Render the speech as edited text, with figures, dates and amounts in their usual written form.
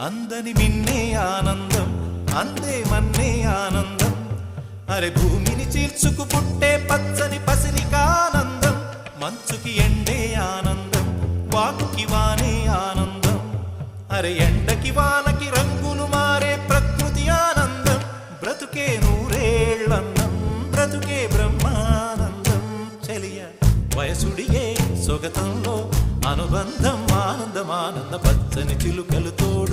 అందని మిన్నే ఆనందం అందే మన్నే ఆనందం అరే భూమిని చీల్చుకు పుట్టే పచ్చని పసిరికానందం మంచుకి ఎండే ఆనందం వాకుకి వానే ఆనందం అరే ఎండకి వానకి రంగులు మారే ప్రకృతి ఆనందం బ్రతుకే నూరేళ్ళన్నం బ్రతుకే బ్రహ్మానందం చెలియ వయసుడియే సొగతంలో అనుబంధం ఆనందం ఆనంద పచ్చని చిలుకలు తోడు